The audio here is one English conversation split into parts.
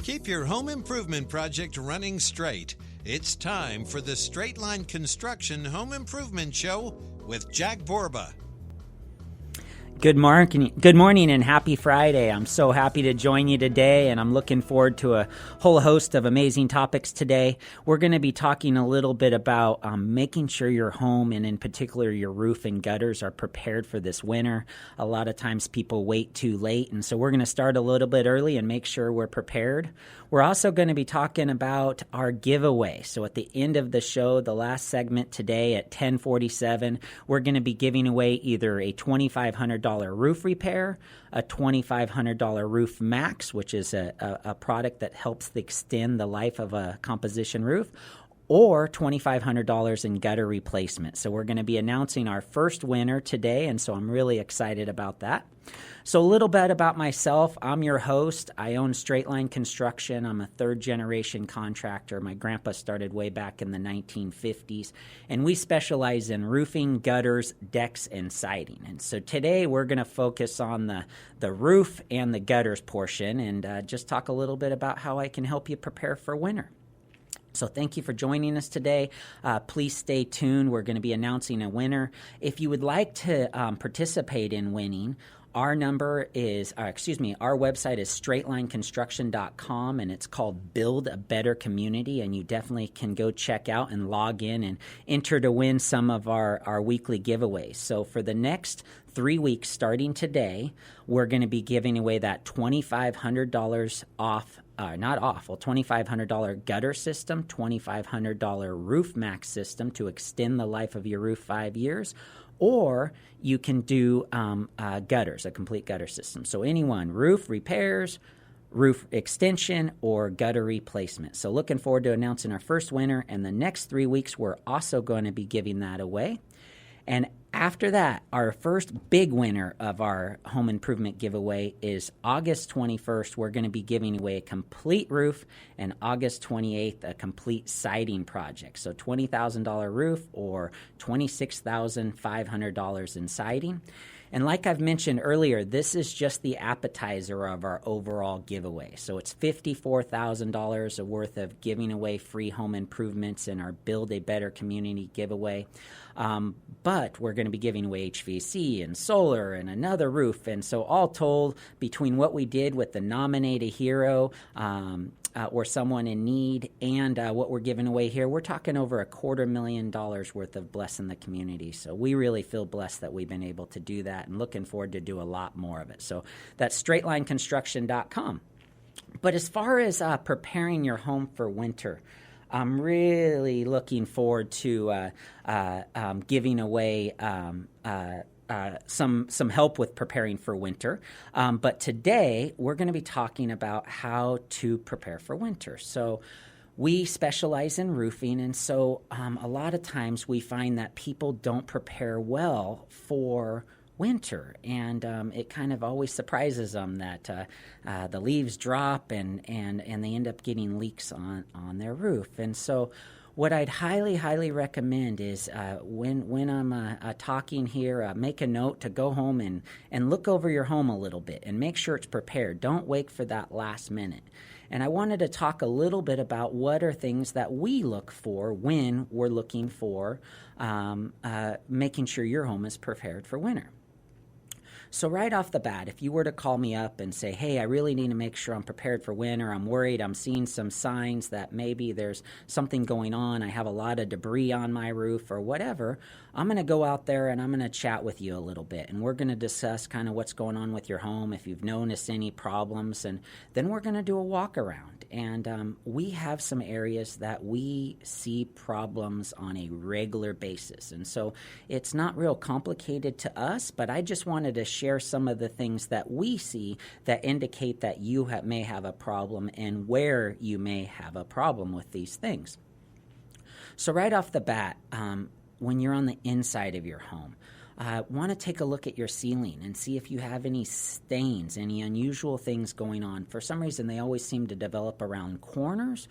Keep your home improvement project running straight. It's time for the Straight Line Construction Home Improvement Show with Jack Borba. Good morning and happy Friday. I'm so happy to join you today, and I'm looking forward to a whole host of amazing topics today. We're going to be talking a little bit about making sure your home, and in particular your roof and gutters, are prepared for this winter. A lot of times people wait too late, and so we're going to start a little bit early and make sure we're prepared. We're also going to be talking about our giveaway. So at the end of the show, the last segment today at 10:47, we're going to be giving away either a $2,500 roof repair, a $2,500 roof max, which is a product that helps extend the life of a composition roof, or $2,500 in gutter replacement. So we're going to be announcing our first winner today, and so I'm really excited about that. So a little bit about myself. I'm your host. I own Straight Line Construction. I'm a third-generation contractor. My grandpa started way back in the 1950s, and we specialize in roofing, gutters, decks, and siding. And so today we're going to focus on the roof and the gutters portion and just talk a little bit about how I can help you prepare for winter. So thank you for joining us today. Please stay tuned. We're going to be announcing a winner. If you would like to participate in winning, our website is straightlineconstruction.com, and it's called Build a Better Community, and you definitely can go check out and log in and enter to win some of our weekly giveaways. So for the next 3 weeks starting today, we're going to be giving away that $2,500 $2,500 gutter system, $2,500 roof max system to extend the life of your roof 5 years, or you can do gutters, a complete gutter system. So anyone, roof repairs, roof extension, or gutter replacement. So looking forward to announcing our first winner, and the next 3 weeks we're also going to be giving that away. And after that, our first big winner of our home improvement giveaway is August 21st. We're going to be giving away a complete roof, and August 28th, a complete siding project. So $20,000 roof or $26,500 in siding. And like I've mentioned earlier, this is just the appetizer of our overall giveaway. So it's $54,000 worth of giving away free home improvements in our Build a Better Community giveaway. But we're going to be giving away HVAC and solar and another roof. And so all told, between what we did with the Nominate a Hero or someone in need and what we're giving away here, we're talking over $250,000 worth of blessing the community. So we really feel blessed that we've been able to do that and looking forward to do a lot more of it. So that's straightlineconstruction.com. But as far as preparing your home for winter, I'm really looking forward to giving away some help with preparing for winter. But today we're going to be talking about how to prepare for winter. So we specialize in roofing, and so a lot of times we find that people don't prepare well for winter, and it kind of always surprises them that the leaves drop and they end up getting leaks on their roof. And so what I'd highly recommend is when I'm talking here, make a note to go home and look over your home a little bit and make sure it's prepared. Don't wait for that last minute. And I wanted to talk a little bit about what are things that we look for when we're looking for making sure your home is prepared for winter. So right off the bat, if you were to call me up and say, hey, I really need to make sure I'm prepared for winter, I'm worried, I'm seeing some signs that maybe there's something going on, I have a lot of debris on my roof or whatever, I'm going to go out there and I'm going to chat with you a little bit. And we're going to discuss kind of what's going on with your home, if you've noticed any problems, and then we're going to do a walk around. And we have some areas that we see problems on a regular basis. And so it's not real complicated to us, but I just wanted to share some of the things that we see that indicate that you may have a problem and where you may have a problem with these things. So right off the bat, when you're on the inside of your home, want to take a look at your ceiling and see if you have any stains, any unusual things going on. For some reason, they always seem to develop around corners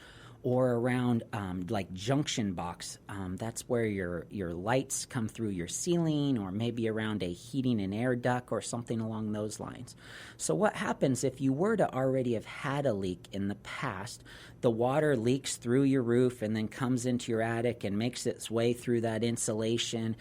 or around like junction box. That's where your lights come through your ceiling, or maybe around a heating and air duct or something along those lines. So what happens if you were to already have had a leak in the past? The water leaks through your roof and then comes into your attic and makes its way through that insulation,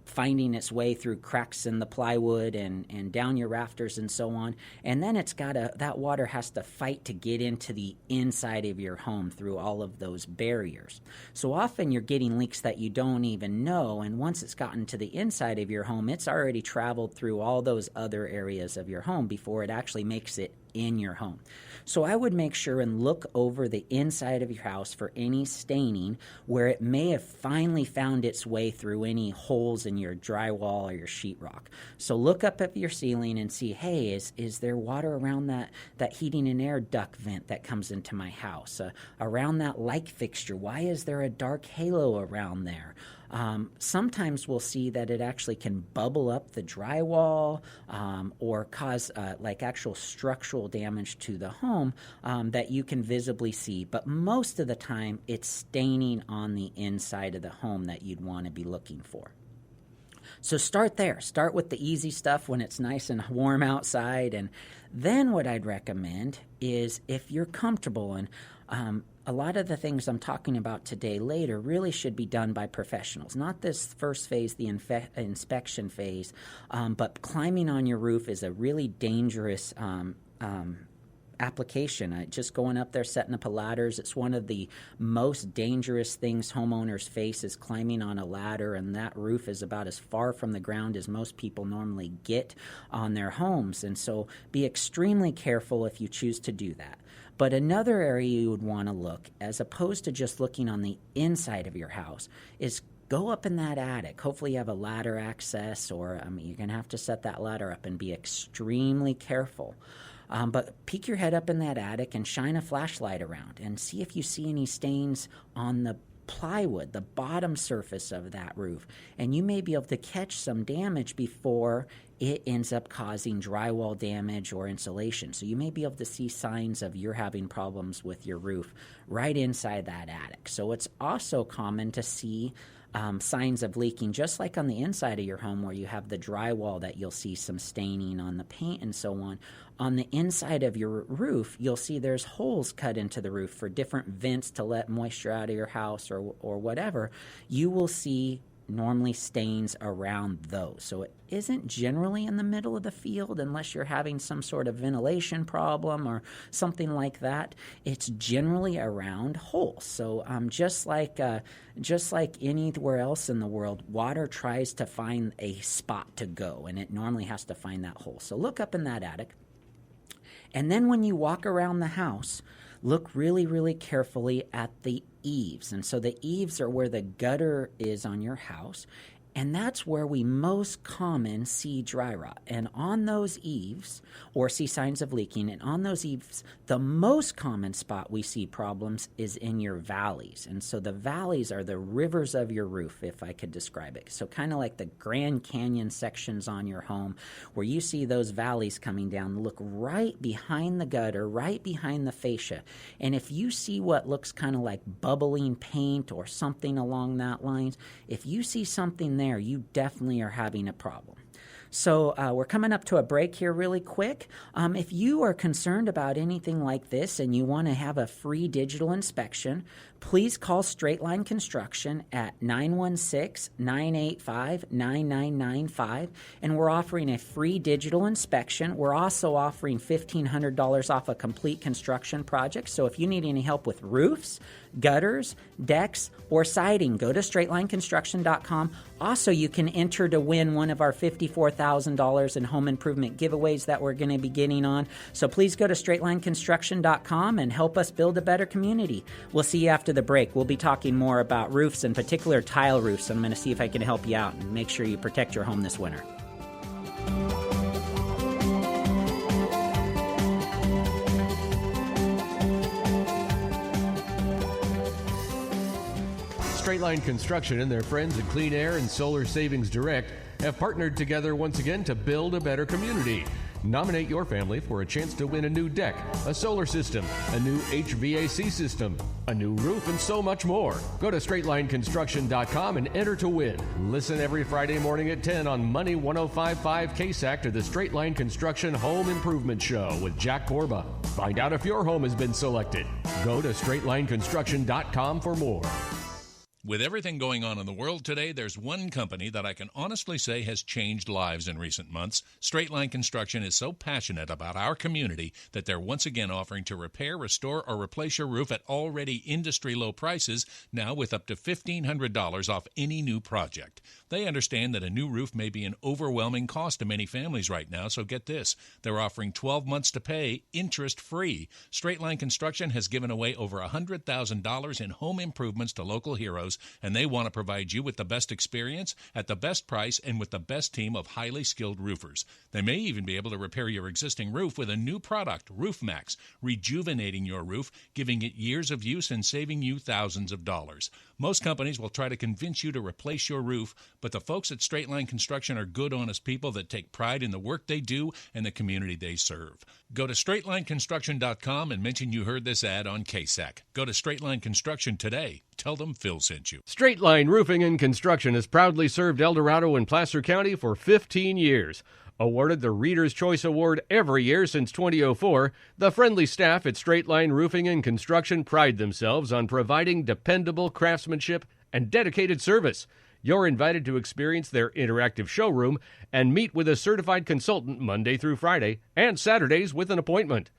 finding its way through cracks in the plywood and down your rafters and so on. And then that water has to fight to get into the inside of your home through all of those barriers. So often you're getting leaks that you don't even know, and once it's gotten to the inside of your home, it's already traveled through all those other areas of your home before it actually makes it in your home. So I would make sure and look over the inside of your house for any staining where it may have finally found its way through any holes in your drywall or your sheetrock. So look up at your ceiling and see, hey, is there water around that heating and air duct vent that comes into my house? Around that light fixture, why is there a dark halo around there? Sometimes we'll see that it actually can bubble up the drywall or cause like actual structural damage to the home that you can visibly see. But most of the time, it's staining on the inside of the home that you'd want to be looking for. So start there. Start with the easy stuff when it's nice and warm outside. And then what I'd recommend is, if you're comfortable, and a lot of the things I'm talking about today later really should be done by professionals. Not this first phase, the inspection phase, but climbing on your roof is a really dangerous application. Just going up there, setting up ladders, it's one of the most dangerous things homeowners face, is climbing on a ladder, and that roof is about as far from the ground as most people normally get on their homes. And so be extremely careful if you choose to do that. But another area you would want to look, as opposed to just looking on the inside of your house, is go up in that attic. Hopefully you have a ladder access, or you're going to have to set that ladder up, and be extremely careful. But peek your head up in that attic and shine a flashlight around and see if you see any stains on the plywood, the bottom surface of that roof. And you may be able to catch some damage before it ends up causing drywall damage or insulation. So you may be able to see signs of you're having problems with your roof right inside that attic. So it's also common to see signs of leaking, just like on the inside of your home where you have the drywall that you'll see some staining on the paint and so on. On the inside of your roof, you'll see there's holes cut into the roof for different vents to let moisture out of your house or whatever. You will see normally stains around those. So it isn't generally in the middle of the field unless you're having some sort of ventilation problem or something like that. It's generally around holes. So just like anywhere else in the world, water tries to find a spot to go, and it normally has to find that hole. So look up in that attic. And then when you walk around the house, look really, really carefully at the eaves. And so the eaves are where the gutter is on your house, and that's where we most common see dry rot. And on those eaves, or see signs of leaking, and on those eaves, the most common spot we see problems is in your valleys. And so the valleys are the rivers of your roof, if I could describe it. So kind of like the Grand Canyon sections on your home, where you see those valleys coming down. Look right behind the gutter, right behind the fascia. And if you see what looks kind of like bubbling paint or something along that lines, if you see something there, you definitely are having a problem. So we're coming up to a break here really quick. If you are concerned about anything like this and you want to have a free digital inspection, please call Straight Line Construction at 916-985-9995, and we're offering a free digital inspection. We're also offering $1,500 off a complete construction project. So if you need any help with roofs, gutters, decks, or siding, go to straightlineconstruction.com. Also, you can enter to win one of our $54,000 in home improvement giveaways that we're going to be getting on. So please go to straightlineconstruction.com and help us build a better community. We'll see you after the break. We'll be talking more about roofs, in particular tile roofs. I'm going to see if I can help you out and make sure you protect your home this winter. Straight Line Construction and their friends at Clean Air and Solar Savings Direct have partnered together once again to build a better community. Nominate your family for a chance to win a new deck, a solar system, a new HVAC system, a new roof, and so much more. Go to straightlineconstruction.com and enter to win. Listen every Friday morning at 10 on Money 105.5 KSAC to the Straight Line Construction Home Improvement Show with Jack Borba. Find out if your home has been selected. Go to straightlineconstruction.com for more. With everything going on in the world today, there's one company that I can honestly say has changed lives in recent months. Straight Line Construction is so passionate about our community that they're once again offering to repair, restore, or replace your roof at already industry-low prices, now with up to $1,500 off any new project. They understand that a new roof may be an overwhelming cost to many families right now, so get this. They're offering 12 months to pay, interest-free. Straight Line Construction has given away over $100,000 in home improvements to local heroes, and they want to provide you with the best experience, at the best price, and with the best team of highly skilled roofers. They may even be able to repair your existing roof with a new product, Roof Max, rejuvenating your roof, giving it years of use and saving you thousands of dollars. Most companies will try to convince you to replace your roof, but the folks at Straight Line Construction are good, honest people that take pride in the work they do and the community they serve. Go to straightlineconstruction.com and mention you heard this ad on KSAC. Go to Straight Line Construction today. Tell them Phil sent you. Straight Line Roofing and Construction has proudly served El Dorado and Placer County for 15 years. Awarded the Reader's Choice Award every year since 2004, the friendly staff at Straight Line Roofing and Construction pride themselves on providing dependable craftsmanship and dedicated service. You're invited to experience their interactive showroom and meet with a certified consultant Monday through Friday and Saturdays with an appointment.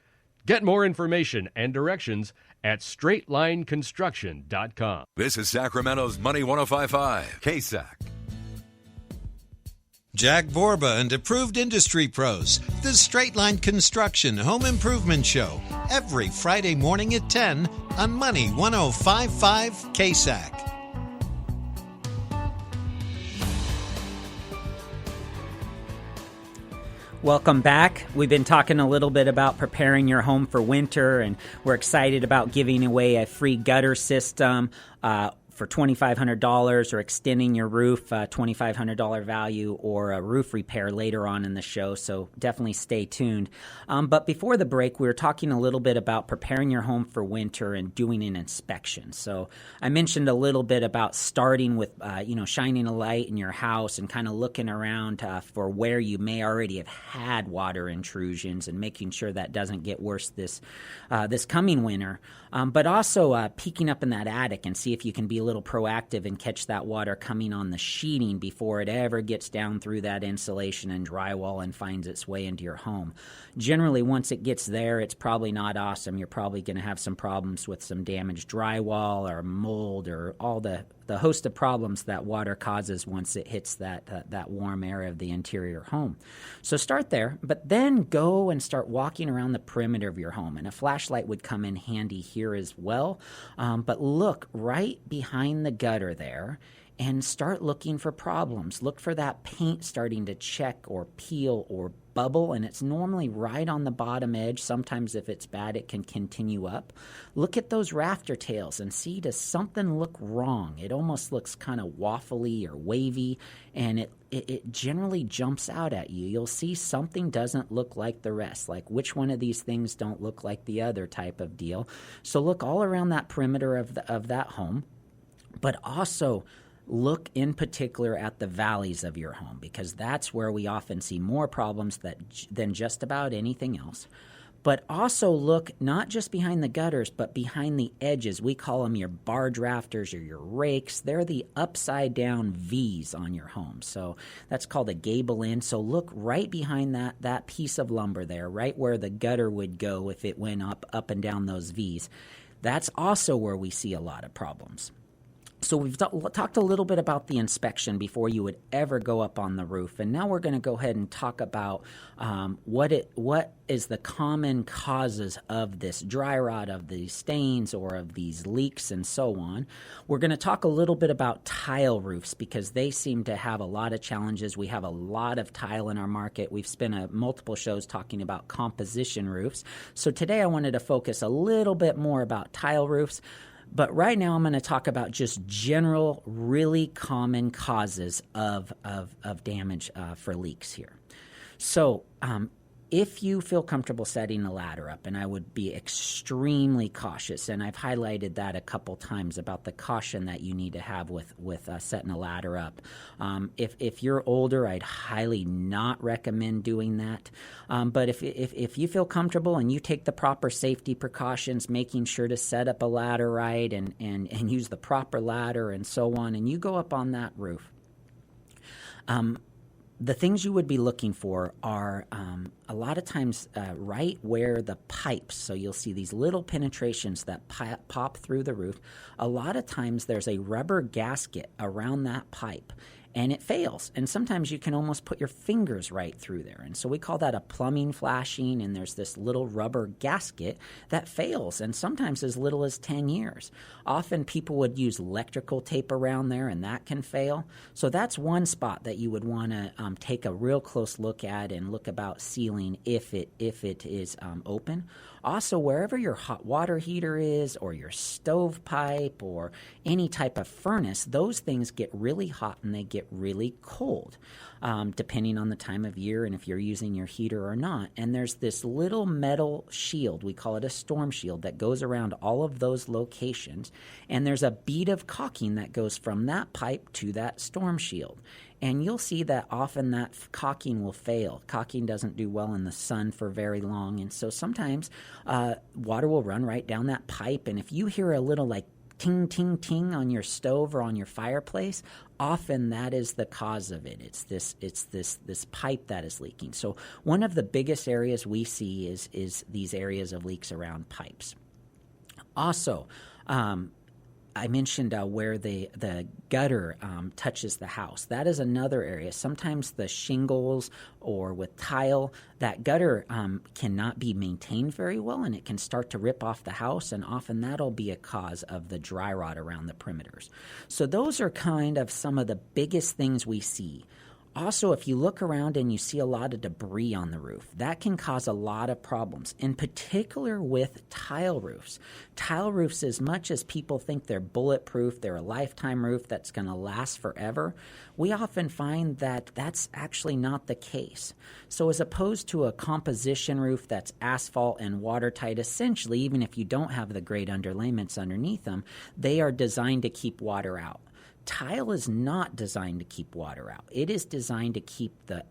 Get more information and directions at straightlineconstruction.com. This is Sacramento's Money 105.5 KSAC. Jack Borba and approved industry pros. The Straight Line Construction Home Improvement Show. Every Friday morning at 10 on Money 105.5 KSAC. Welcome back. We've been talking a little bit about preparing your home for winter, and we're excited about giving away a free gutter system for $2,500, or extending your roof, $2,500 value, or a roof repair later on in the show, so definitely stay tuned. But before the break, we were talking a little bit about preparing your home for winter and doing an inspection. So I mentioned a little bit about starting with, shining a light in your house and kind of looking around for where you may already have had water intrusions and making sure that doesn't get worse this coming winter. But also peeking up in that attic and see if you can be a little proactive and catch that water coming on the sheeting before it ever gets down through that insulation and drywall and finds its way into your home. Generally, once it gets there, it's probably not awesome. You're probably going to have some problems with some damaged drywall or mold or all the host of problems that water causes once it hits that warm area of the interior home. So start there, but then go and start walking around the perimeter of your home. And a flashlight would come in handy here as well. But look right behind the gutter there and start looking for problems. Look for that paint starting to check or peel or bubble, and it's normally right on the bottom edge. Sometimes if it's bad, it can continue up. Look at those rafter tails and see, does something look wrong? It almost looks kind of waffly or wavy, and it generally jumps out at you. You'll see something doesn't look like the rest, like which one of these things don't look like the other type of deal. So look all around that perimeter of that home, but also look in particular at the valleys of your home, because that's where we often see more problems than just about anything else. But also look not just behind the gutters, but behind the edges. We call them your barge rafters or your rakes. They're the upside down V's on your home. So that's called a gable end. So look right behind that piece of lumber there, right where the gutter would go if it went up and down those V's. That's also where we see a lot of problems. So we've talked a little bit about the inspection before you would ever go up on the roof, and now we're going to go ahead and talk about what is the common causes of this dry rot, of these stains, or of these leaks, and so on. We're going to talk a little bit about tile roofs, because they seem to have a lot of challenges. We have a lot of tile in our market. We've spent multiple shows talking about composition roofs. So today I wanted to focus a little bit more about tile roofs. But right now I'm going to talk about just general, really common causes of damage for leaks here. So if you feel comfortable setting a ladder up, and I would be extremely cautious, and I've highlighted that a couple times about the caution that you need to have with setting a ladder up. If you're older, I'd highly not recommend doing that. But if you feel comfortable and you take the proper safety precautions, making sure to set up a ladder right and use the proper ladder and so on, and you go up on that roof, the things you would be looking for are a lot of times right where the pipes, so you'll see these little penetrations that pop through the roof. A lot of times there's a rubber gasket around that pipe, and it fails. And sometimes you can almost put your fingers right through there. And so we call that a plumbing flashing, and there's this little rubber gasket that fails, and sometimes as little as 10 years. Often people would use electrical tape around there, and that can fail. So that's one spot that you would want to take a real close look at and look about sealing if it is open. Also, wherever your hot water heater is or your stove pipe or any type of furnace, those things get really hot and they get really cold, depending on the time of year and if you're using your heater or not. And there's this little metal shield, we call it a storm shield, that goes around all of those locations. And there's a bead of caulking that goes from that pipe to that storm shield. And you'll see that often that caulking will fail. Caulking doesn't do well in the sun for very long. And so sometimes water will run right down that pipe. And if you hear a little like ting, ting, ting on your stove or on your fireplace, often that is the cause of it. It's this pipe that is leaking. So one of the biggest areas we see is these areas of leaks around pipes. Also, I mentioned where the gutter touches the house. That is another area. Sometimes the shingles or with tile, that gutter cannot be maintained very well, and it can start to rip off the house, and often that'll be a cause of the dry rot around the perimeters. So those are kind of some of the biggest things we see. Also, if you look around and you see a lot of debris on the roof, that can cause a lot of problems, in particular with tile roofs. Tile roofs, as much as people think they're bulletproof, they're a lifetime roof that's going to last forever, we often find that that's actually not the case. So as opposed to a composition roof that's asphalt and watertight, essentially, even if you don't have the great underlayments underneath them, they are designed to keep water out. Tile is not designed to keep water out. It is designed to keep the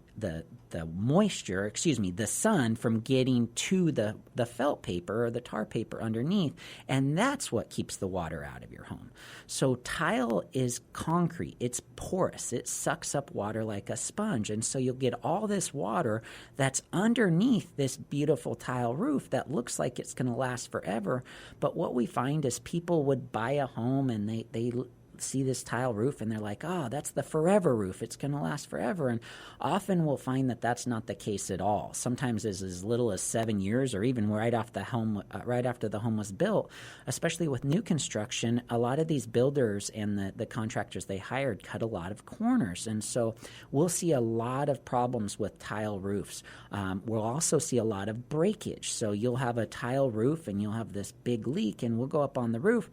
moisture, the sun from getting to the felt paper or the tar paper underneath, and that's what keeps the water out of your home. So tile is concrete. It's porous. It sucks up water like a sponge, and so you'll get all this water that's underneath this beautiful tile roof that looks like it's going to last forever. But what we find is people would buy a home and they see this tile roof and they're like, oh, that's the forever roof. It's going to last forever. And often we'll find that that's not the case at all. Sometimes as little as 7 years, or even right after the home was built. Especially with new construction, a lot of these builders and the contractors they hired cut a lot of corners. And so we'll see a lot of problems with tile roofs. We'll also see a lot of breakage. So you'll have a tile roof and you'll have this big leak, and we'll go up on the roof.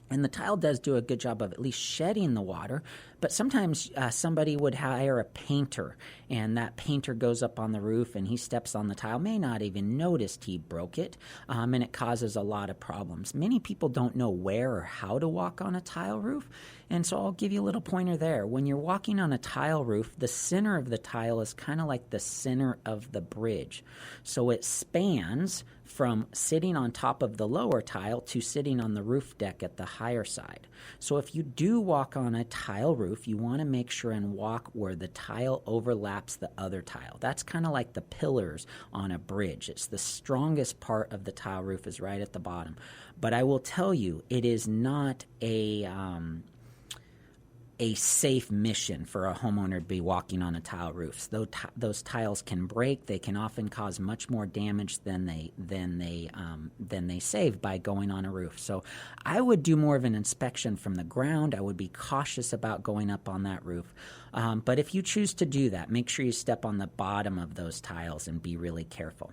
And the tile does do a good job of at least shedding the water, but sometimes somebody would hire a painter, and that painter goes up on the roof and he steps on the tile, may not even notice he broke it, and it causes a lot of problems. Many people don't know where or how to walk on a tile roof, and so I'll give you a little pointer there. When you're walking on a tile roof, the center of the tile is kind of like the center of the bridge. So it spans from sitting on top of the lower tile to sitting on the roof deck at the higher side. So if you do walk on a tile roof, you want to make sure and walk where the tile overlaps the other tile. That's kind of like the pillars on a bridge. It's the strongest part of the tile roof is right at the bottom. But I will tell you, it is not a safe mission for a homeowner to be walking on a tile roof. Those tiles can break. They can often cause much more damage than they save by going on a roof. So I would do more of an inspection from the ground. I would be cautious about going up on that roof. But if you choose to do that, make sure you step on the bottom of those tiles and be really careful.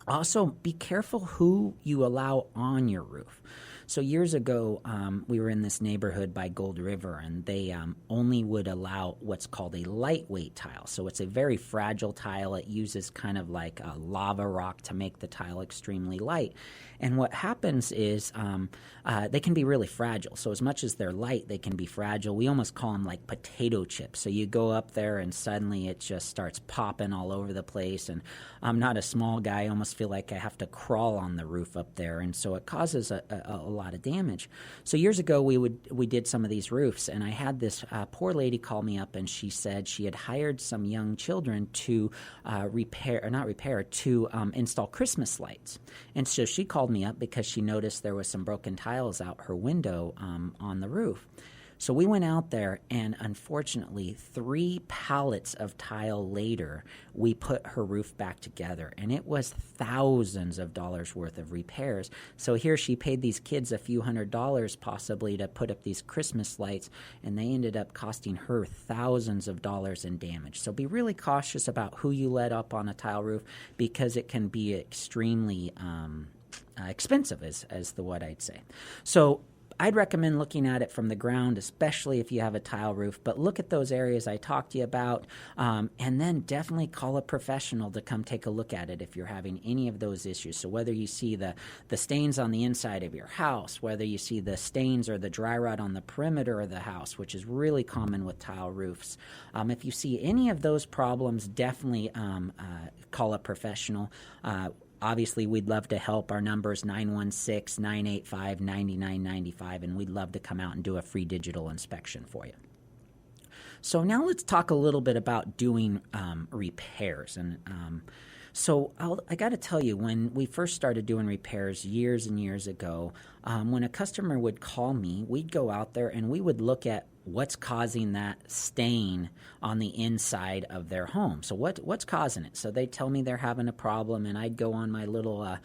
Also, be careful who you allow on your roof. So years ago, we were in this neighborhood by Gold River, and they only would allow what's called a lightweight tile. So it's a very fragile tile. It uses kind of like a lava rock to make the tile extremely light. And what happens is they can be really fragile. So as much as they're light, they can be fragile. We almost call them like potato chips. So you go up there and suddenly it just starts popping all over the place. And I'm not a small guy. I almost feel like I have to crawl on the roof up there. And so it causes a lot of damage. So years ago, we did some of these roofs. And I had this poor lady call me up, and she said she had hired some young children to install Christmas lights. And so she called me up because she noticed there was some broken tiles out her window on the roof. So we went out there, and unfortunately, 3 pallets of tile later, we put her roof back together, and it was thousands of dollars worth of repairs. So here she paid these kids a few $100s possibly to put up these Christmas lights, and they ended up costing her thousands of dollars in damage. So be really cautious about who you let up on a tile roof, because it can be extremely expensive, is the what I'd say. So I'd recommend looking at it from the ground, especially if you have a tile roof. But look at those areas I talked to you about, and then definitely call a professional to come take a look at it if you're having any of those issues. So whether you see the stains on the inside of your house, whether you see the stains or the dry rot on the perimeter of the house, which is really common with tile roofs, if you see any of those problems, definitely call a professional. Obviously, we'd love to help. Our number is 916-985-9995, and we'd love to come out and do a free digital inspection for you. So now let's talk a little bit about doing repairs. And so I got to tell you, when we first started doing repairs years and years ago, when a customer would call me, we'd go out there and we would look at what's causing that stain on the inside of their home. So what's causing it? So they'd tell me they're having a problem, and I'd go on my little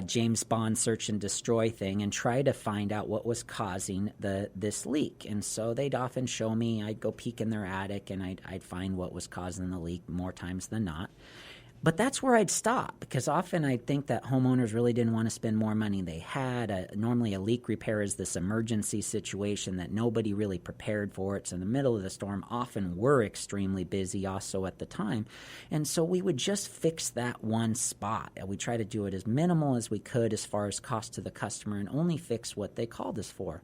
James Bond search and destroy thing and try to find out what was causing this leak. And so they'd often show me. I'd go peek in their attic, and I'd find what was causing the leak more times than not. But that's where I'd stop, because often I'd think that homeowners really didn't want to spend more money they had. Normally a leak repair is this emergency situation that nobody really prepared for. It's in the middle of the storm. Often we're extremely busy also at the time. And so we would just fix that one spot. And we try to do it as minimal as we could as far as cost to the customer, and only fix what they called us for.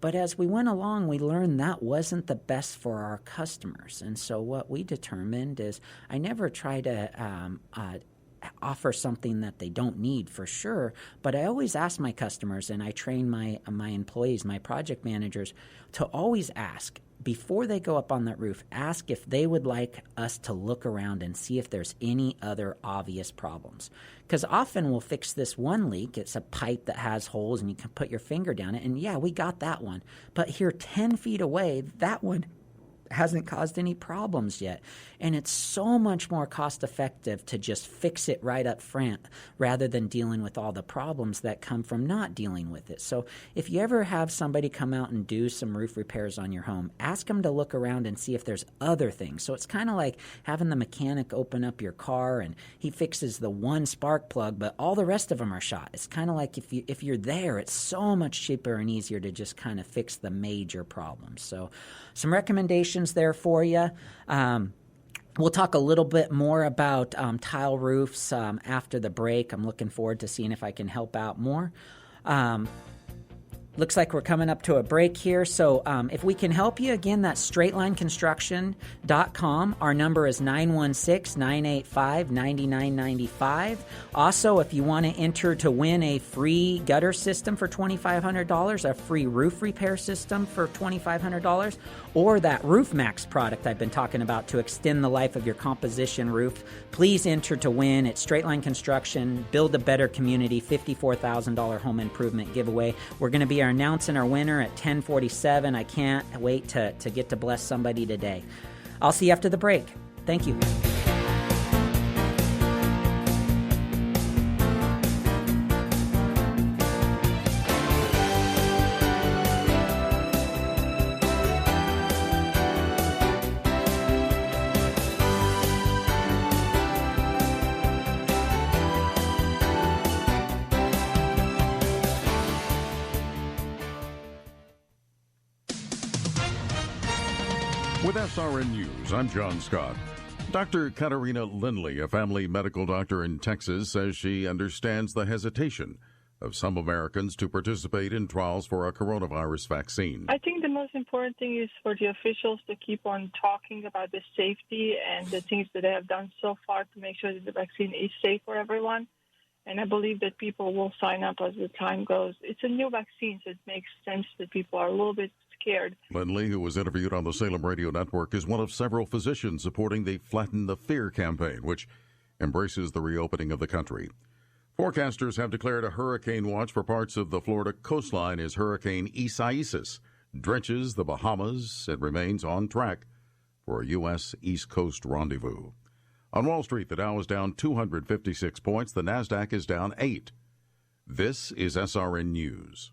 But as we went along, we learned that wasn't the best for our customers. And so what we determined is I never try to offer something that they don't need for sure, but I always ask my customers, and I train my employees, my project managers, to always ask, before they go up on that roof, ask if they would like us to look around and see if there's any other obvious problems. Because often we'll fix this one leak. It's a pipe that has holes, and you can put your finger down it, and yeah, we got that one. But here 10 feet away, that one hasn't caused any problems yet. And it's so much more cost effective to just fix it right up front rather than dealing with all the problems that come from not dealing with it. So if you ever have somebody come out and do some roof repairs on your home, ask them to look around and see if there's other things. So it's kind of like having the mechanic open up your car and he fixes the one spark plug, but all the rest of them are shot. It's kind of like if you're there, it's so much cheaper and easier to just kind of fix the major problems. So some recommendations there for you. We'll talk a little bit more about tile roofs after the break. I'm looking forward to seeing if I can help out more. Looks like we're coming up to a break here. So if we can help you, again, that's straightlineconstruction.com. Our number is 916-985-9995. Also, if you want to enter to win a free gutter system for $2,500, a free roof repair system for $2,500, or that Roof Max product I've been talking about to extend the life of your composition roof, please enter to win at Straight Line Construction, Build a Better Community, $54,000 home improvement giveaway. We're going to be announcing our winner at 10:47. I can't wait to get to bless somebody today. I'll see you after the break. Thank you. With SRN News, I'm John Scott. Dr. Katarina Lindley, a family medical doctor in Texas, says she understands the hesitation of some Americans to participate in trials for a coronavirus vaccine. I think the most important thing is for the officials to keep on talking about the safety and the things that they have done so far to make sure that the vaccine is safe for everyone. And I believe that people will sign up as the time goes. It's a new vaccine, so it makes sense that people are a little bit scared. Lindley, who was interviewed on the Salem Radio Network, is one of several physicians supporting the Flatten the Fear campaign, which embraces the reopening of the country. Forecasters have declared a hurricane watch for parts of the Florida coastline as Hurricane Isaias drenches the Bahamas. It remains on track for a U.S. East Coast rendezvous. On Wall Street, the Dow is down 256 points. The Nasdaq is down 8. This is SRN News.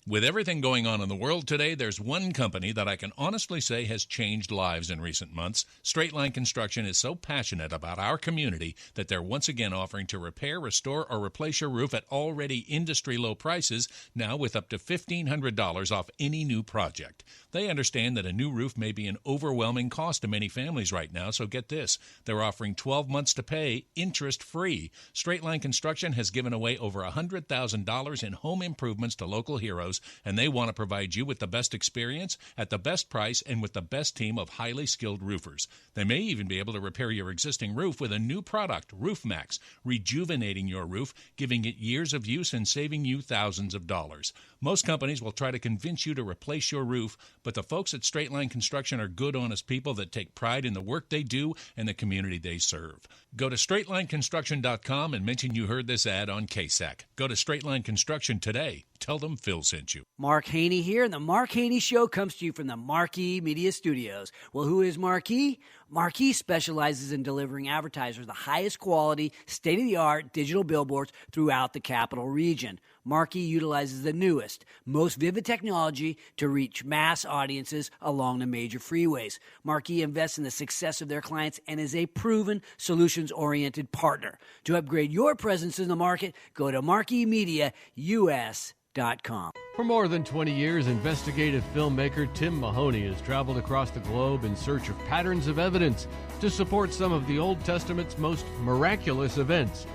With everything going on in the world today, there's one company that I can honestly say has changed lives in recent months. Straight Line Construction is so passionate about our community that they're once again offering to repair, restore, or replace your roof at already industry-low prices, now with up to $1,500 off any new project. They understand that a new roof may be an overwhelming cost to many families right now, so get this. They're offering 12 months to pay, interest-free. Straight Line Construction has given away over $100,000 in home improvements to local heroes, and they want to provide you with the best experience, at the best price, and with the best team of highly skilled roofers. They may even be able to repair your existing roof with a new product, Roof Max, rejuvenating your roof, giving it years of use and saving you thousands of dollars. Most companies will try to convince you to replace your roof, but the folks at Straight Line Construction are good, honest people that take pride in the work they do and the community they serve. Go to straightlineconstruction.com and mention you heard this ad on KSAC. Go to Straight Line Construction today. Tell them Phil sent you. Mark Haney here, and the Mark Haney Show comes to you from the Marquee Media Studios. Well, who is Marquee? Marquee specializes in delivering advertisers the highest quality, state-of-the-art digital billboards throughout the capital region. Marquee utilizes the newest, most vivid technology to reach mass audiences along the major freeways. Marquee invests in the success of their clients and is a proven, solutions-oriented partner. To upgrade your presence in the market, go to marqueemediaus.com. For more than 20 years, investigative filmmaker Tim Mahoney has traveled across the globe in search of patterns of evidence to support some of the Old Testament's most miraculous events.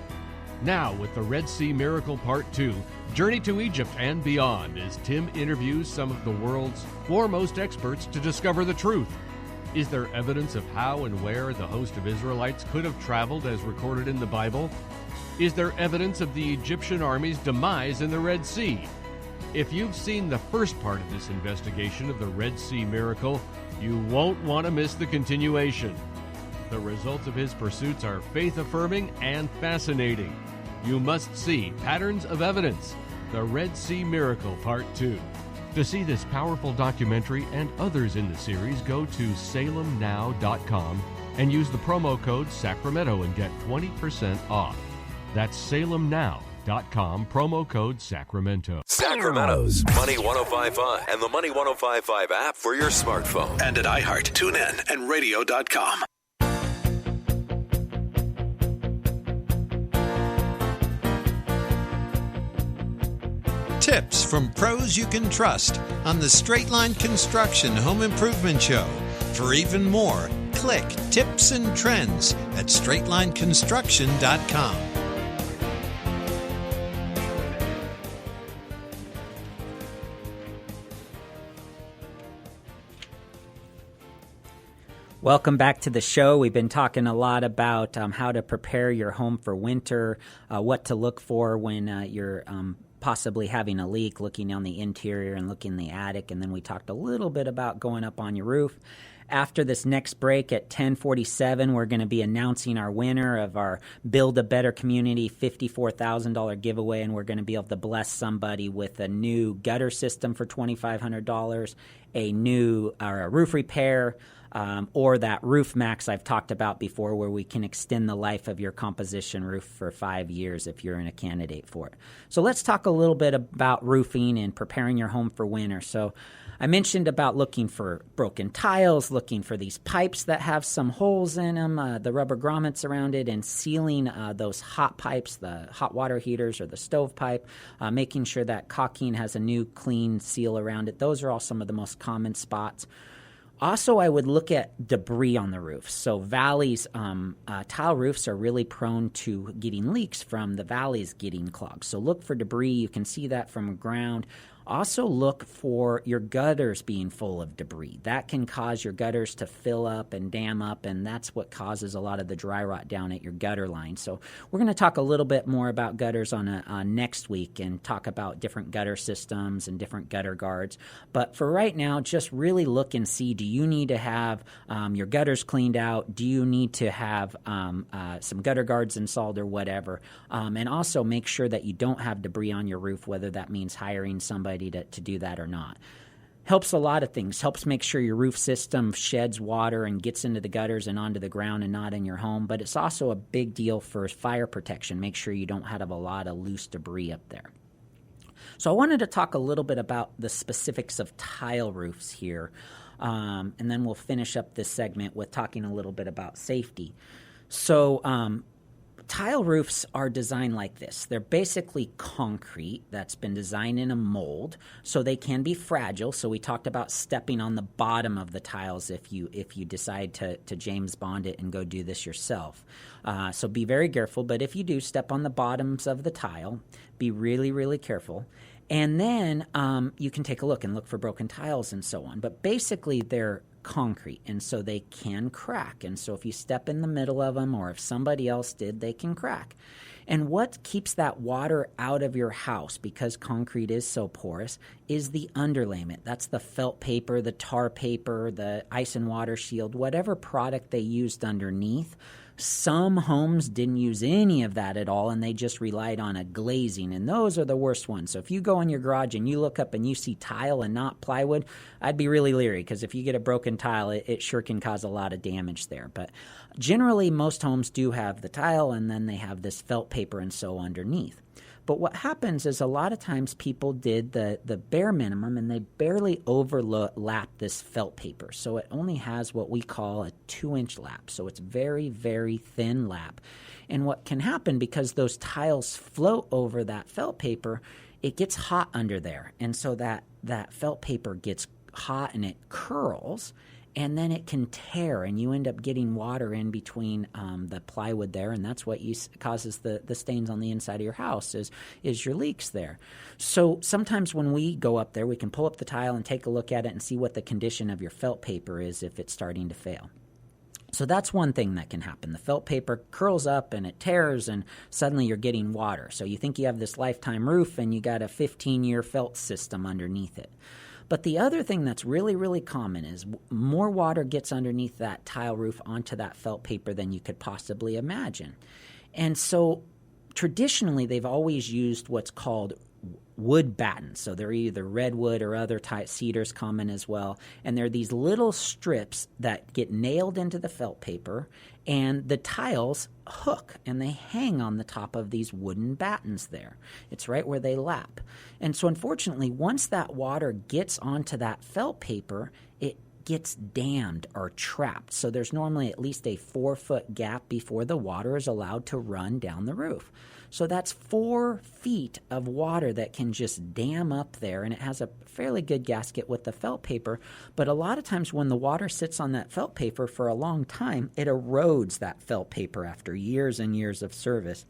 Now, with the Red Sea Miracle Part 2, Journey to Egypt and beyond, as Tim interviews some of the world's foremost experts to discover the truth. Is there evidence of how and where the host of Israelites could have traveled as recorded in the Bible? Is there evidence of the Egyptian army's demise in the Red Sea? If you've seen the first part of this investigation of the Red Sea Miracle, you won't want to miss the continuation. The results of his pursuits are faith-affirming and fascinating. You must see Patterns of Evidence, the Red Sea Miracle Part 2. To see this powerful documentary and others in the series, go to salemnow.com and use the promo code Sacramento and get 20% off. That's salemnow.com, promo code Sacramento. Sacramento's Money 105.5 and the Money 105.5 app for your smartphone. And at iHeart, TuneIn, and radio.com. Tips from pros you can trust on the Straight Line Construction Home Improvement Show. For even more, click Tips and Trends at straightlineconstruction.com. Welcome back to the show. We've been talking a lot about how to prepare your home for winter, what to look for when you're possibly having a leak, looking on the interior and looking in the attic, and then we talked a little bit about going up on your roof. After this next break at 10:47, we're going to be announcing our winner of our Build a Better Community $54,000 giveaway, and we're going to be able to bless somebody with a new gutter system for $2,500, a new roof repair, or that Roof Max I've talked about before, where we can extend the life of your composition roof for 5 years if you're in a candidate for it. So let's talk a little bit about roofing and preparing your home for winter. So I mentioned about looking for broken tiles, looking for these pipes that have some holes in them, the rubber grommets around it, and sealing those hot pipes, the hot water heaters or the stove pipe, making sure that caulking has a new clean seal around it. Those are all some of the most common spots. Also, I would look at debris on the roof. So valleys, tile roofs are really prone to getting leaks from the valleys getting clogged. So look for debris. You can see that from ground. Also look for your gutters being full of debris. That can cause your gutters to fill up and dam up, and that's what causes a lot of the dry rot down at your gutter line. So we're going to talk a little bit more about gutters on next week and talk about different gutter systems and different gutter guards. But for right now, just really look and see, do you need to have your gutters cleaned out? Do you need to have some gutter guards installed or whatever? And also make sure that you don't have debris on your roof, whether that means hiring somebody to do that or not. Helps a lot of things. Helps make sure your roof system sheds water and gets into the gutters and onto the ground and not in your home. But it's also a big deal for fire protection. Make sure you don't have a lot of loose debris up there. So I wanted to talk a little bit about the specifics of tile roofs here. And then we'll finish up this segment with talking a little bit about safety. So tile roofs are designed like this. They're basically concrete that's been designed in a mold, so they can be fragile. So we talked about stepping on the bottom of the tiles if you decide to James Bond it and go do this yourself. So be very careful, but if you do step on the bottoms of the tile, be really, really careful. And then you can take a look and look for broken tiles and so on. But basically they're concrete, and so they can crack. And so if you step in the middle of them, or if somebody else did, they can crack. And what keeps that water out of your house, because concrete is so porous, is the underlayment. That's the felt paper, the tar paper, the ice and water shield, whatever product they used underneath. Some homes didn't use any of that at all, and they just relied on a glazing, and those are the worst ones. So if you go in your garage and you look up and you see tile and not plywood, I'd be really leery, because if you get a broken tile, it sure can cause a lot of damage there. But generally, most homes do have the tile, and then they have this felt paper and so underneath. But what happens is a lot of times people did the bare minimum, and they barely overlap this felt paper. So it only has what we call a 2-inch lap. So it's very, very thin lap. And what can happen, because those tiles float over that felt paper, it gets hot under there. And so that felt paper gets hot and it curls, and then it can tear, and you end up getting water in between the plywood there, and that's what causes the stains on the inside of your house is your leaks there. So sometimes when we go up there, we can pull up the tile and take a look at it and see what the condition of your felt paper is if it's starting to fail. So that's one thing that can happen. The felt paper curls up and it tears, and suddenly you're getting water. So you think you have this lifetime roof, and you got a 15-year felt system underneath it. But the other thing that's really, really common is more water gets underneath that tile roof onto that felt paper than you could possibly imagine. And so traditionally, they've always used what's called wood battens. So they're either redwood or other type cedars, common as well. And they're these little strips that get nailed into the felt paper, and the tiles hook and they hang on the top of these wooden battens there. It's right where they lap. And so unfortunately, once that water gets onto that felt paper, it gets dammed or trapped. So there's normally at least a 4-foot gap before the water is allowed to run down the roof. So that's 4 feet of water that can just dam up there, and it has a fairly good gasket with the felt paper. But a lot of times when the water sits on that felt paper for a long time, it erodes that felt paper after years and years of service.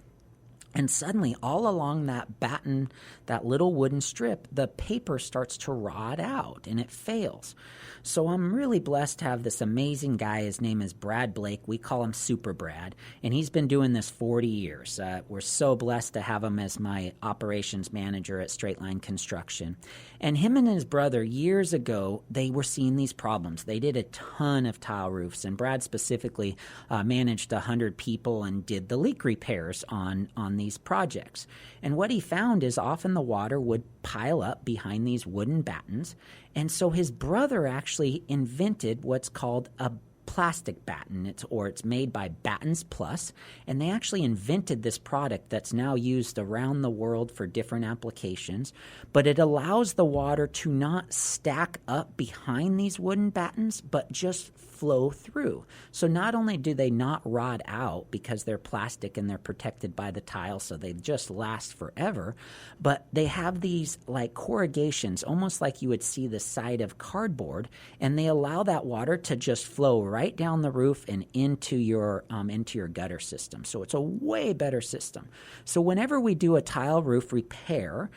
And suddenly, all along that batten, that little wooden strip, the paper starts to rot out, and it fails. So I'm really blessed to have this amazing guy. His name is Brad Blake. We call him Super Brad, and he's been doing this 40 years. We're so blessed to have him as my operations manager at Straight Line Construction. And him and his brother, years ago, they were seeing these problems. They did a ton of tile roofs, and Brad specifically managed 100 people and did the leak repairs on these projects. And what he found is often the water would pile up behind these wooden battens. And so his brother actually invented what's called a plastic batten. It's made by Battens Plus, and they actually invented this product that's now used around the world for different applications, but it allows the water to not stack up behind these wooden battens, but just flow through. So not only do they not rot out because they're plastic and they're protected by the tile, so they just last forever, but they have these like corrugations, almost like you would see the side of cardboard, and they allow that water to just flow right down the roof and into your gutter system. So it's a way better system. So whenever we do a tile roof repair,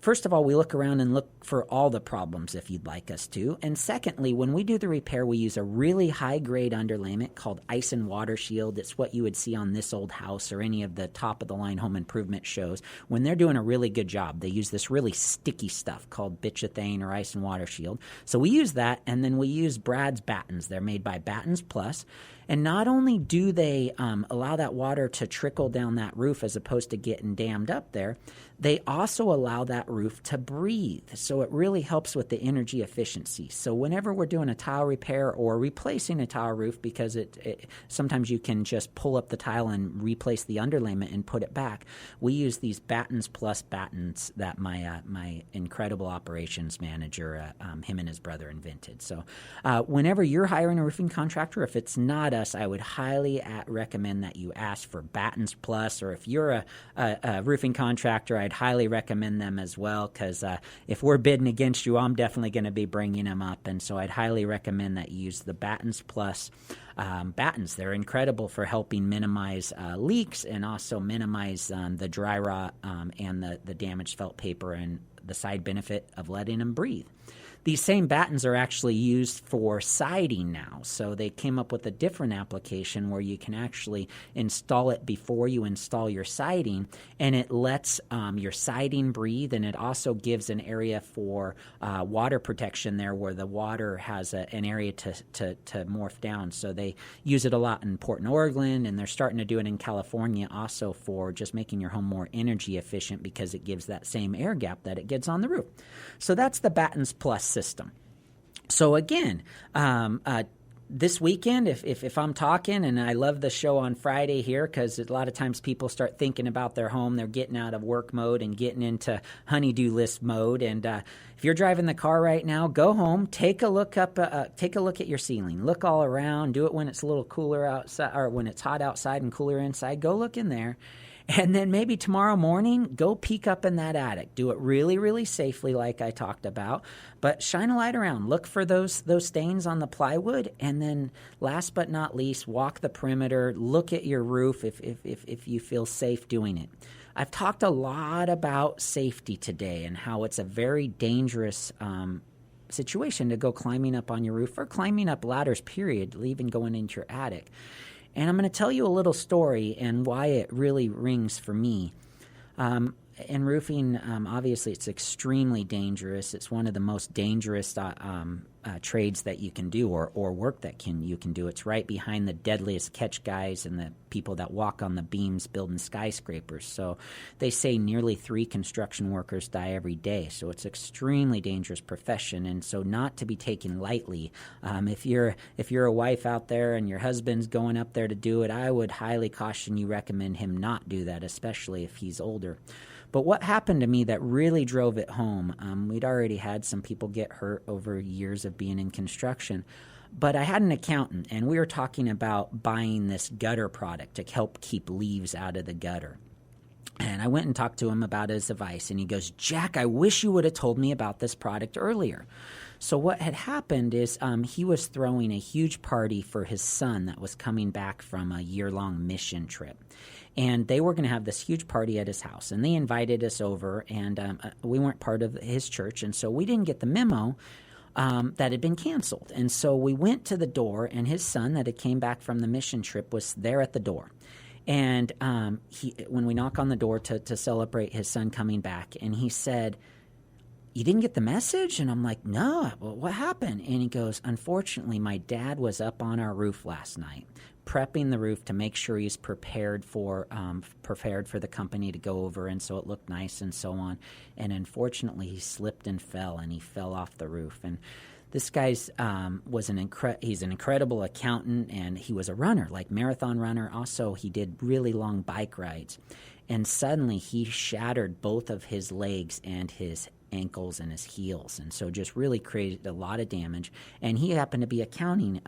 first of all, we look around and look for all the problems if you'd like us to. And secondly, when we do the repair, we use a really high-grade underlayment called Ice and Water Shield. It's what you would see on This Old House or any of the top-of-the-line home improvement shows. When they're doing a really good job, they use this really sticky stuff called bituathane or Ice and Water Shield. So we use that, and then we use Brad's battens. They're made by Battens Plus. And not only do they allow that water to trickle down that roof as opposed to getting dammed up there, they also allow that roof to breathe. So it really helps with the energy efficiency. So whenever we're doing a tile repair or replacing a tile roof, because sometimes you can just pull up the tile and replace the underlayment and put it back, we use these Battens Plus battens that my incredible operations manager, him and his brother invented. So whenever you're hiring a roofing contractor, if it's not us, I would highly recommend that you ask for Battens Plus, or if you're a roofing contractor, I'd highly recommend them as well, because if we're bidding against you, I'm definitely going to be bringing them up, and so I'd highly recommend that you use the Battens Plus battens. They're incredible for helping minimize leaks and also minimize the dry rot and the damaged felt paper, and the side benefit of letting them breathe. These same battens are actually used for siding now, so they came up with a different application where you can actually install it before you install your siding, and it lets your siding breathe, and it also gives an area for water protection there where the water has an area to morph down. So they use it a lot in Portland, Oregon, and they're starting to do it in California also for just making your home more energy efficient because it gives that same air gap that it gets on the roof. So that's the Battens Plus system. So again, this weekend, if I'm talking, and I love the show on Friday here because a lot of times people start thinking about their home, they're getting out of work mode and getting into honey-do list mode. And if you're driving the car right now, go home, take a look at your ceiling, look all around, do it when it's a little cooler outside or when it's hot outside and cooler inside. Go look in there. And then maybe tomorrow morning, go peek up in that attic. Do it really, really safely like I talked about. But shine a light around. Look for those stains on the plywood. And then last but not least, walk the perimeter. Look at your roof if you feel safe doing it. I've talked a lot about safety today and how it's a very dangerous situation to go climbing up on your roof or climbing up ladders, period, even going into your attic. And I'm going to tell you a little story and why it really rings for me. In roofing, obviously, it's extremely dangerous. It's one of the most dangerous trades that you can do or work that you can do. It's right behind the deadliest catch guys and the people that walk on the beams building skyscrapers. So they say nearly 3 construction workers die every day. So it's an extremely dangerous profession, and so not to be taken lightly. If you're a wife out there and your husband's going up there to do it, I would highly caution you, recommend him not do that, especially if he's older. But what happened to me that really drove it home, we'd already had some people get hurt over years of being in construction, but I had an accountant, and we were talking about buying this gutter product to help keep leaves out of the gutter. And I went and talked to him about his advice, and he goes, "Jack, I wish you would have told me about this product earlier." So what had happened is he was throwing a huge party for his son that was coming back from a year-long mission trip. And they were going to have this huge party at his house. And they invited us over, and we weren't part of his church. And so we didn't get the memo that had been canceled. And so we went to the door, and his son that had came back from the mission trip was there at the door. And when we knock on the door to celebrate his son coming back, and he said, you didn't get the message? And I'm like, no, well, what happened? And he goes, unfortunately, my dad was up on our roof last night, prepping the roof to make sure he's prepared for the company to go over, and so it looked nice and so on. And unfortunately, he slipped and fell, and he fell off the roof. And this guy's he's an incredible accountant, and he was a runner, like marathon runner. Also, he did really long bike rides. And suddenly, he shattered both of his legs and his ankles and his heels, and so just really created a lot of damage. And he happened to be accountant,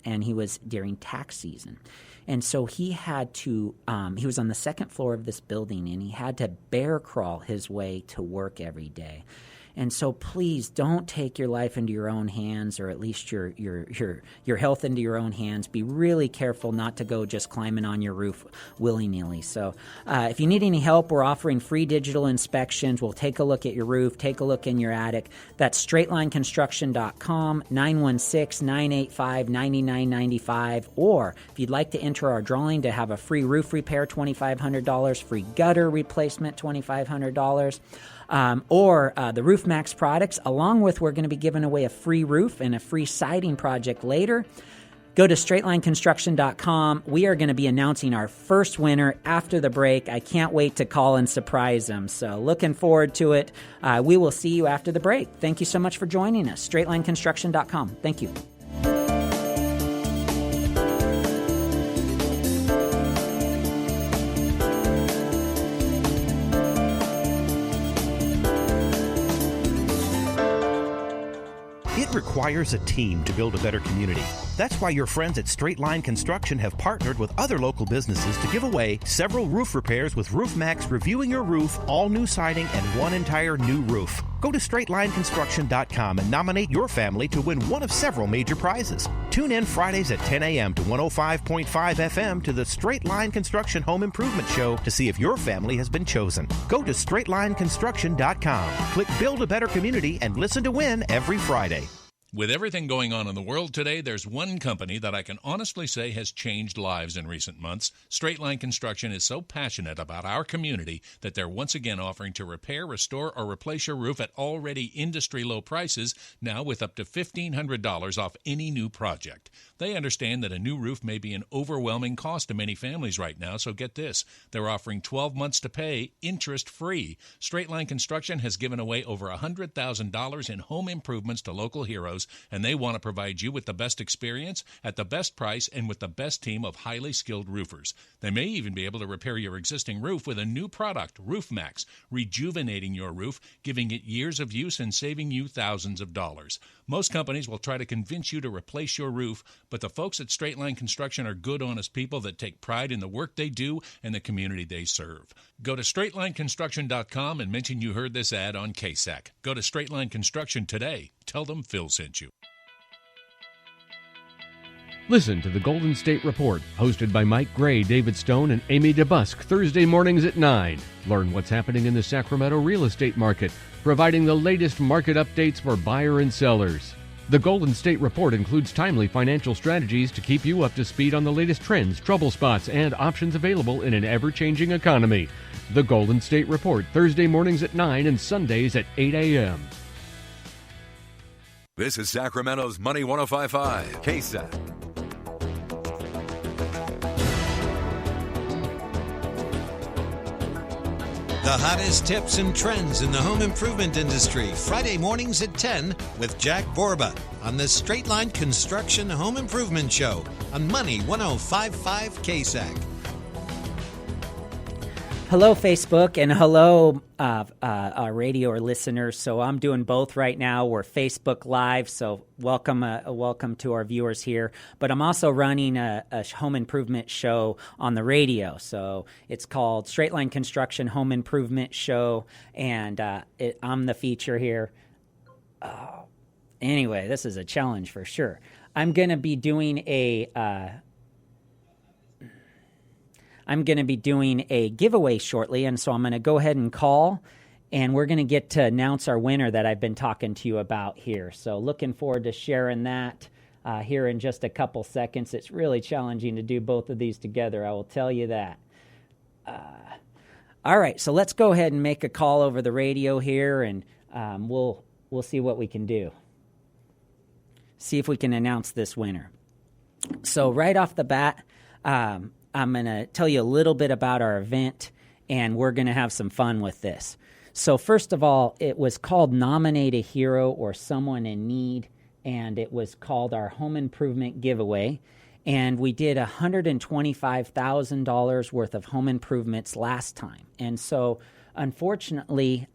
and he was during tax season. And so he had to he was on the second floor of this building, and he had to bear crawl his way to work every day. And so please don't take your life into your own hands, or at least your health into your own hands. Be really careful not to go just climbing on your roof willy-nilly. So if you need any help, we're offering free digital inspections. We'll take a look at your roof, take a look in your attic. That's straightlineconstruction.com, 916-985-9995. Or if you'd like to enter our drawing to have a free roof repair, $2,500, free gutter replacement, $2,500. Or the Roof Max products, along with we're going to be giving away a free roof and a free siding project later. Go to straightlineconstruction.com. We are going to be announcing our first winner after the break. I can't wait to call and surprise them. So looking forward to it. We will see you after the break. Thank you so much for joining us. straightlineconstruction.com. Thank you. It requires a team to build a better community. That's why your friends at Straight Line Construction have partnered with other local businesses to give away several roof repairs with Roof Max reviewing your roof, all new siding, and one entire new roof. Go to straightlineconstruction.com and nominate your family to win one of several major prizes. Tune in Fridays at 10 a.m. to 105.5 FM to the Straight Line Construction Home Improvement Show to see if your family has been chosen. Go to straightlineconstruction.com, click Build a Better Community, and listen to win every Friday. With everything going on in the world today, there's one company that I can honestly say has changed lives in recent months. Straight Line Construction is so passionate about our community that they're once again offering to repair, restore, or replace your roof at already industry-low prices, now with up to $1,500 off any new project. They understand that a new roof may be an overwhelming cost to many families right now, so get this. They're offering 12 months to pay, interest-free. Straight Line Construction has given away over $100,000 in home improvements to local heroes, and they want to provide you with the best experience, at the best price, and with the best team of highly skilled roofers. They may even be able to repair your existing roof with a new product, Roof Max, rejuvenating your roof, giving it years of use, and saving you thousands of dollars. Most companies will try to convince you to replace your roof, but the folks at Straight Line Construction are good, honest people that take pride in the work they do and the community they serve. Go to straightlineconstruction.com and mention you heard this ad on KSAC. Go to Straight Line Construction today. Tell them Phil sent you. Listen to the Golden State Report, hosted by Mike Gray, David Stone, and Amy DeBusk, Thursday mornings at 9. Learn what's happening in the Sacramento real estate market, providing the latest market updates for buyer and sellers. The Golden State Report includes timely financial strategies to keep you up to speed on the latest trends, trouble spots, and options available in an ever-changing economy. The Golden State Report, Thursday mornings at 9 and Sundays at 8 a.m. This is Sacramento's Money 105.5, KSAC. The hottest tips and trends in the home improvement industry, Friday mornings at 10 with Jack Borba on the Straight Line Construction Home Improvement Show on Money 105.5 KSAC. Hello, Facebook, and hello, our radio or listeners. So I'm doing both right now. We're Facebook Live, so welcome to our viewers here. But I'm also running a home improvement show on the radio. So it's called Straight Line Construction Home Improvement Show, and I'm the feature here. Anyway, this is a challenge for sure. I'm going to be doing a giveaway shortly, and so I'm going to go ahead and call, and we're going to get to announce our winner that I've been talking to you about here. So looking forward to sharing that here in just a couple seconds. It's really challenging to do both of these together, I will tell you that. All right, so let's go ahead and make a call over the radio here, and we'll see what we can do. See if we can announce this winner. So right off the bat, I'm going to tell you a little bit about our event, and we're going to have some fun with this. So first of all, it was called Nominate a Hero or Someone in Need, and it was called our Home Improvement Giveaway. And we did $125,000 worth of home improvements last time. And so, unfortunately,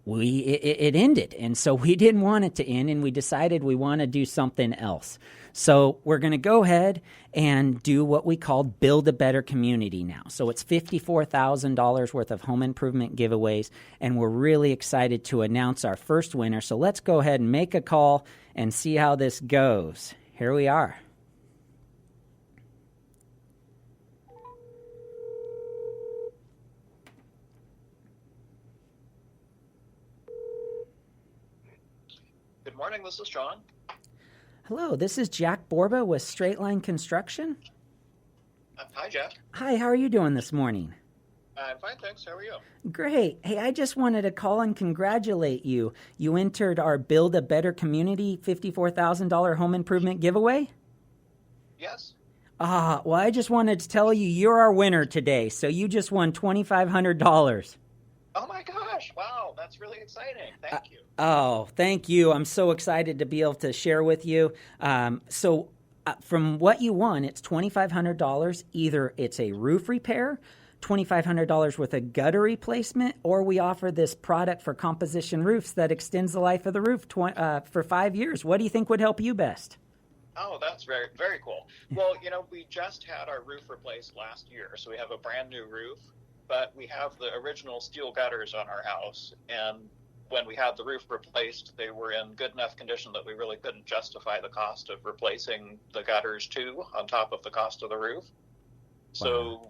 it ended. And so we didn't want it to end, and we decided we want to do something else. So we're going to go ahead and do what we call Build a Better Community now. So it's $54,000 worth of home improvement giveaways, and we're really excited to announce our first winner. So let's go ahead and make a call and see how this goes. Here we are. Good morning, this is John. Hello, this is Jack Borba with Straight Line Construction. Hi, Jack. Hi, how are you doing this morning? I'm fine, thanks. How are you? Great. Hey, I just wanted to call and congratulate you. You entered our Build a Better Community $54,000 home improvement giveaway? Yes. Well, I just wanted to tell you you're our winner today. So you just won $2,500. Oh my gosh. Wow, that's really exciting. Thank you. Thank you. I'm so excited to be able to share with you. From what you won, it's $2,500. Either it's a roof repair, $2,500 worth of gutter replacement, or we offer this product for composition roofs that extends the life of the roof for 5 years. What do you think would help you best? Oh, that's very, very cool. Well, we just had our roof replaced last year, so we have a brand new roof, but we have the original steel gutters on our house. And when we had the roof replaced, they were in good enough condition that we really couldn't justify the cost of replacing the gutters too, on top of the cost of the roof. So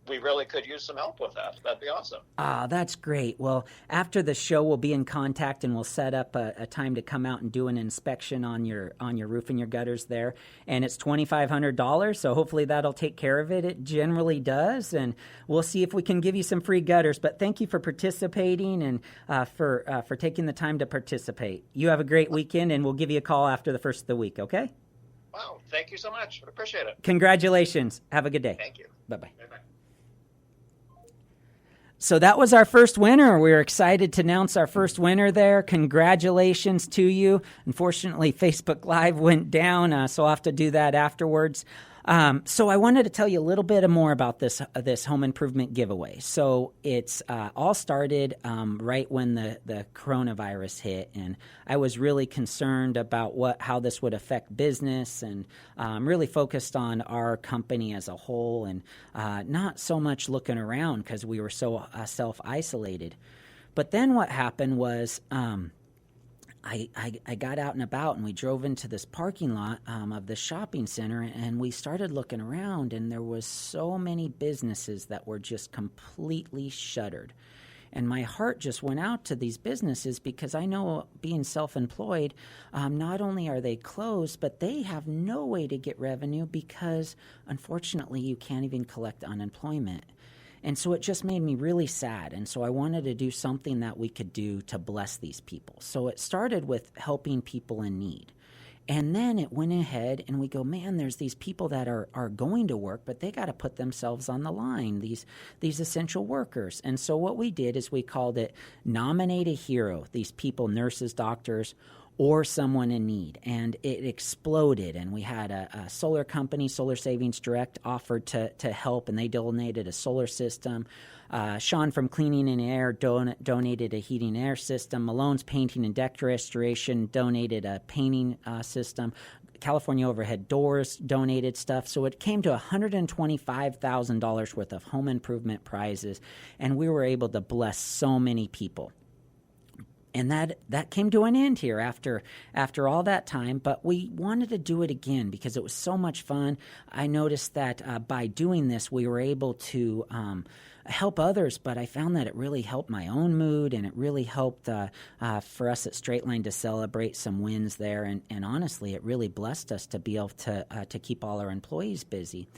we really could use some help with that. That'd be awesome. That's great. Well, after the show, we'll be in contact and we'll set up a time to come out and do an inspection on your roof and your gutters there. And it's $2,500, so hopefully that'll take care of it. It generally does, and we'll see if we can give you some free gutters. But thank you for participating and for taking the time to participate. You have a great weekend, and we'll give you a call after the first of the week, okay? Wow, thank you so much. Appreciate it. Congratulations. Have a good day. Thank you. Bye-bye. Bye-bye. So that was our first winner. We're excited to announce our first winner there. Congratulations to you. Unfortunately, Facebook Live went down, so I'll have to do that afterwards. So I wanted to tell you a little bit more about this home improvement giveaway. So it's all started right when the coronavirus hit, and I was really concerned about how this would affect business, and really focused on our company as a whole, and not so much looking around because we were so self-isolated. But then what happened was I got out and about, and we drove into this parking lot of the shopping center, and we started looking around, and there was so many businesses that were just completely shuttered. And my heart just went out to these businesses because I know, being self-employed, not only are they closed, but they have no way to get revenue because, unfortunately, you can't even collect unemployment. And so it just made me really sad. And so I wanted to do something that we could do to bless these people. So it started with helping people in need. And then it went ahead and we go, man, there's these people that are going to work, but they got to put themselves on the line, these essential workers. And so what we did is we called it Nominate a Hero, these people, nurses, doctors, or someone in need. And it exploded, and we had a solar company, Solar Savings Direct, offered to help, and they donated a solar system. Sean from Cleaning and Air donated a heating and air system. Malone's Painting and Deck Restoration donated a painting system. California Overhead Doors donated stuff. So it came to $125,000 worth of home improvement prizes, and we were able to bless so many people. And that came to an end here after all that time, but we wanted to do it again because it was so much fun. I noticed that by doing this, we were able to help others, but I found that it really helped my own mood, and it really helped for us at Straight Line to celebrate some wins there. And honestly, it really blessed us to be able to keep all our employees busy.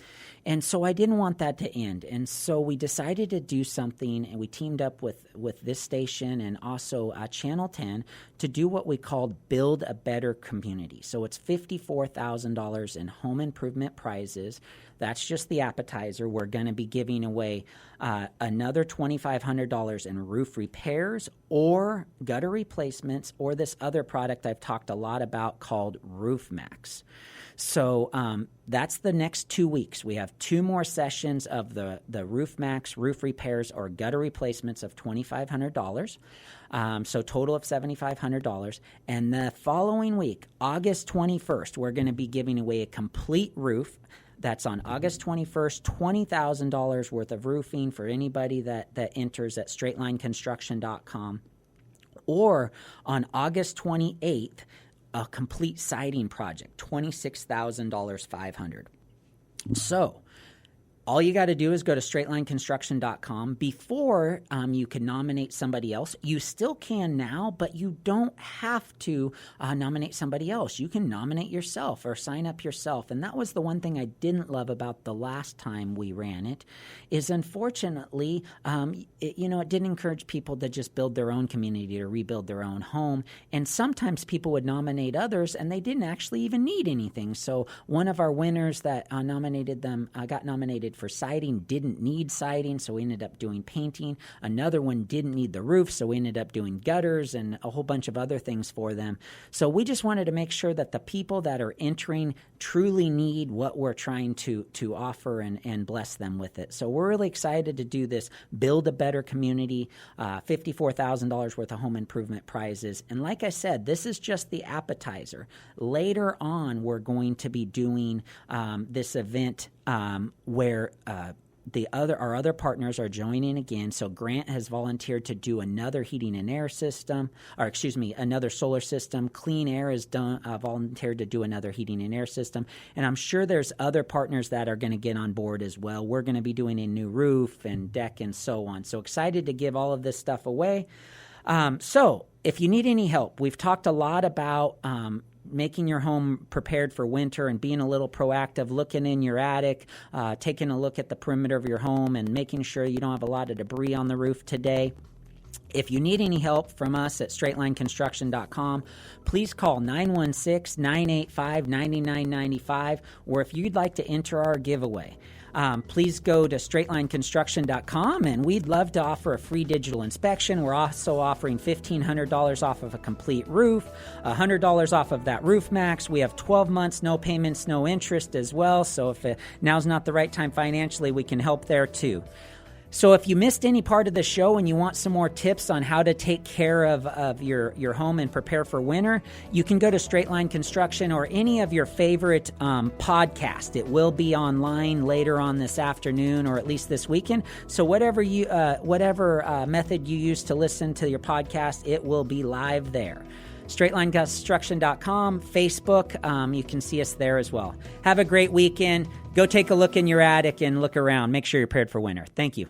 And so I didn't want that to end. And so we decided to do something, and we teamed up with this station and also Channel 10 to do what we called Build a Better Community. So it's $54,000 in home improvement prizes. That's just the appetizer. We're going to be giving away another $2,500 in roof repairs or gutter replacements, or this other product I've talked a lot about called Roof Max. So that's the next 2 weeks. We have 2 more sessions of the Roof Max, roof repairs, or gutter replacements of $2,500. So total of $7,500. And the following week, August 21st, we're going to be giving away a complete roof. That's on August 21st, $20,000 worth of roofing for anybody that enters at straightlineconstruction.com. Or on August 28th, a complete siding project, $26,500. So all you got to do is go to straightlineconstruction.com. Before you can nominate somebody else, you still can now, but you don't have to nominate somebody else. You can nominate yourself or sign up yourself. And that was the one thing I didn't love about the last time we ran it, is unfortunately, it didn't encourage people to just build their own community or rebuild their own home. And sometimes people would nominate others, and they didn't actually even need anything. So one of our winners that got nominated for siding didn't need siding, so we ended up doing painting. Another one didn't need the roof, so we ended up doing gutters and a whole bunch of other things for them. So we just wanted to make sure that the people that are entering truly need what we're trying to offer and bless them with it. So we're really excited to do this Build a Better Community, $54,000 worth of home improvement prizes. And like I said, this is just the appetizer. Later on, we're going to be doing this event where our other partners are joining again. So Grant has volunteered to do another heating and air system, another solar system. Clean Air has volunteered to do another heating and air system. And I'm sure there's other partners that are going to get on board as well. We're going to be doing a new roof and deck and so on. So excited to give all of this stuff away. So if you need any help, we've talked a lot about making your home prepared for winter and being a little proactive, looking in your attic, taking a look at the perimeter of your home and making sure you don't have a lot of debris on the roof today. If you need any help from us at straightlineconstruction.com, please call 916-985-9995, or if you'd like to enter our giveaway, please go to straightlineconstruction.com, and we'd love to offer a free digital inspection. We're also offering $1,500 off of a complete roof, $100 off of that Roof Max. We have 12 months, no payments, no interest as well. So if now's not the right time financially, we can help there too. So if you missed any part of the show and you want some more tips on how to take care of your home and prepare for winter, you can go to Straight Line Construction or any of your favorite podcasts. It will be online later on this afternoon or at least this weekend. So whatever method you use to listen to your podcast, it will be live there. StraightLineConstruction.com, Facebook, you can see us there as well. Have a great weekend. Go take a look in your attic and look around. Make sure you're prepared for winter. Thank you.